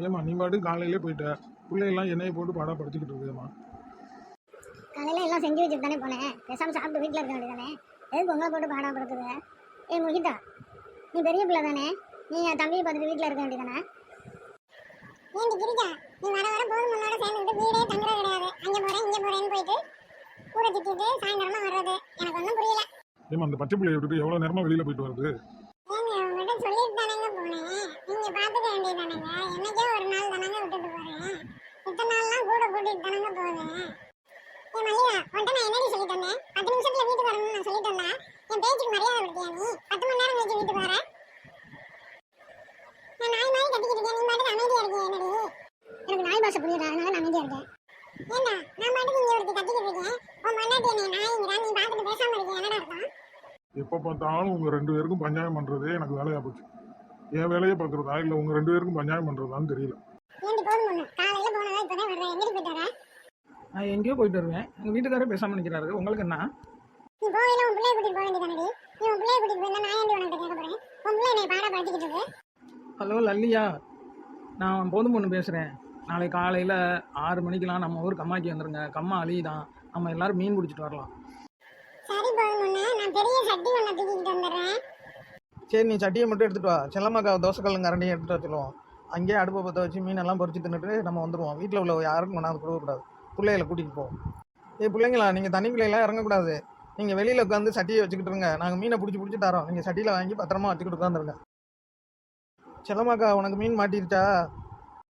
ஏமா நீ பாட்டு காலையிலே போயிட்ட, பிள்ளையெல்லாம் எண்ணெயை போட்டு பாடா படுத்திக்கிட்டு இருக்குதுமா. காலையில் எல்லாம் செஞ்சு வச்சுட்டு தானே போனேன், பேசாமல் சாப்பிட்டு வீட்டில் இருக்க வேண்டியதானே, எதுக்கு உங்களை போட்டு பாடா படுத்துது? ஏ முகிதா, நீ பெரிய பிள்ளை தானே, நீ என் தம்பியை பார்த்துட்டு வீட்டில் இருக்க வேண்டியதானே? ஏன்டி கிரிஜா, நீ வர வர போதும் முன்னோட சேர்ந்துக்கிட்டு வீடே தங்குறது கிடையாது. அங்கே போகிறேன் இங்கே போகிறேன்னு போயிட்டு கூட சுற்றிட்டு சாயந்தரமாக வர்றது எனக்கு ஒன்றும் புரியல. ஏமா அந்த பச்சை பிள்ளையை விட்டுட்டு எவ்வளோ நேரமாக வெளியில் போயிட்டு வருது? ஏங்க உங்கள்கிட்ட சொல்லிட்டு தானேங்க போனேன், நீங்கள் பார்த்துக்க வேண்டியதானேங்க. என்னைக்கோ ஒரு நாள் தானேங்க விட்டுட்டு போகிறேன், இத்தனை நாள்லாம் கூட கூட்டிகிட்டு தானேங்க போவேன். ஏன் மல்லிகா, உன்ட்ட நான் என்னடி சொல்லிட்டு வந்தேன்? 10 நிமிஷத்துல வீட்டுக்கு வரணும்னு நான் சொல்லிட்டு வந்தேன். என் பேச்சுக்கு மரியாதை கொடுத்தியா நீ? 10 மணி நேரம் கழிச்சு வீட்டுக்கு வர நான் நாய் மாதிரி கட்டிக்கிட்டு இருக்கேன், நீ பாட்டுக்கு அமைதியா இருக்கேன். என்னடி எனக்கு நாய் பாஷை புரியுது, அதனால நான் அமைதியாக இருக்கேன். ஏண்டா நான் பாட்டுக்கு இங்கே ஒருத்தி கட்டிக்கிட்டு இருக்கேன், உன் மண்ணாட்டி என்னை நாய்ங்கிறா, நீ பார்த்துட்டு பேசாம இருக்கேன், என்னடா அர்த்தம்? எப்போ பார்த்தாலும் உங்கள் 2 பேருக்கும் பஞ்சாயம் பண்ணுறதே எனக்கு வேலையாக போச்சு. என் வேலையை பார்க்குறதா இல்லை உங்கள் 2 பேருக்கும் பஞ்சாயம் பண்ணுறதான்னு தெரியல. ஏண்டி போதும் பொண்ணு, காலையில் போனதா இப்போ தான் வர்றேன், எங்கிட்டு போயிட்டு வர? நான் எங்கேயோ போயிட்டு வருவேன், எங்கள் வீட்டுக்காரே பேசாமல் நிற்கிறாரு. உங்களுக்கு என்ன? நீ போகையில உன் பிள்ளைய கூட்டிட்டு போக வேண்டியதானடி. நீ உன் பிள்ளைய கூட்டிட்டு போயிருந்தா நான் ஏண்டி உனக்கு கேட்க போறேன்? உன் பிள்ளை என்னை பாடா படுத்திக்கிட்டு இருக்கு. ஹலோ லல்லியா, நான் போதும் பொண்ணு பேசுகிறேன். நாளைக்கு காலையில் 6 மணிக்கெலாம் நம்ம ஊர் கம்மாக்கி வந்துடுங்க. கம்மா அழி தான், நம்ம எல்லோரும் மீன் பிடிச்சிட்டு வரலாம். சரி போதும் பொண்ணு, நான் பெரிய சட்டி ஒன்று தூக்கிட்டு வந்துடுறேன். சரி, நீ சட்டியை மட்டும் எடுத்துகிட்டு வா. செல்லம்மாக்கா தோசைக்கல்லும் கரண்டியும் எடுத்துகிட்டு வர சொல்லுவோம். அங்கேயே அடுப்பை பற்ற வச்சு மீனெல்லாம் பொறிச்சு தின்னுட்டு நம்ம வந்துடுவோம். வீட்டில் உள்ள யாருக்கும் கொண்டாந்து கொடுக்கக்கூடாது, பிள்ளைகளை கூட்டிகிட்டு போவோம். பிள்ளைங்களா, நீங்கள் தண்ணிக்குள்ளையெல்லாம் இறங்கக்கூடாது. நீங்கள் வெளியில் உட்காந்து சட்டியை வச்சுக்கிட்டு இருங்க, நாங்கள் மீனை பிடிச்சி தரோம். நீங்கள் சட்டியில் வாங்கி பத்திரமா வச்சுக்கிட்டு உட்காந்துருங்க. செல்லம்மாக்கா, உனக்கு மீன் மாட்டிருச்சா?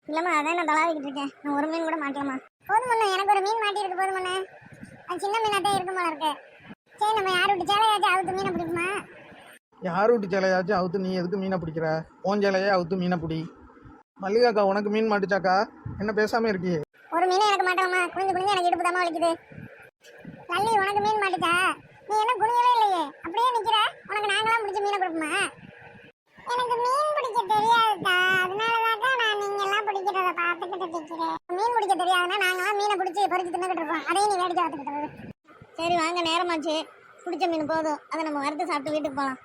இல்லைம்மா, அதான் நான் தலாவிக்கிட்டு இருக்கேன். நான் ஒரு மீன் கூட மாட்டேம்மா. போதும் பொண்ணு, எனக்கு ஒரு மீன் மாட்டி இருக்கு. போதும் பொண்ணு, அது சின்ன மீனாக இருக்கும் போல இருக்கு. சரி, நம்ம யார் விட்டு சேலையாச்சும் அவுத்து மீனை பிடிக்குமா? யார் விட்டு சேலையாச்சும் அவுத்து நீ எதுக்கு மீனை பிடிக்கிற? ஓன் சேலையே அவுத்து மீனை பிடி. மல்லிகாக்கா, உனக்கு மீன் மாட்டுச்சாக்கா? என்ன பேசாமல் இருக்கியே? ஒரு மீனும் எனக்கு மாட்டோம்மா, குனிஞ்சு குனிஞ்சு எனக்கு இடுப்பு தாமா வலிக்குது. லல்லி, உனக்கு மீன் மாட்டுச்சா? நீ என்ன குனியவே இல்லையே, அப்படியே நிற்கிற. உனக்கு நாங்களாம் பிடிச்ச மீனை கொடுப்போமா? எனக்கு மீன் பிடிக்க தெரியாதுக்கா, அதனாலதாக்கா நான் நீங்க எல்லாம் பிடிக்கிறத பார்த்துக்கிட்டு நிற்கிறேன். மீன் பிடிக்க தெரியாதுன்னா நாங்களாம் மீனை பிடிச்சி பொறிச்சு தின்னுக்கிட்டு இருப்போம், அதையும் நீ வேடிக்கை பார்த்துக்கிட்டு. சரி வாங்க, நேரமாச்சு. பிடிச்ச மீன் போதும், அதை நம்ம வறுத்து சாப்பிட்டு வீட்டுக்கு போகலாம்.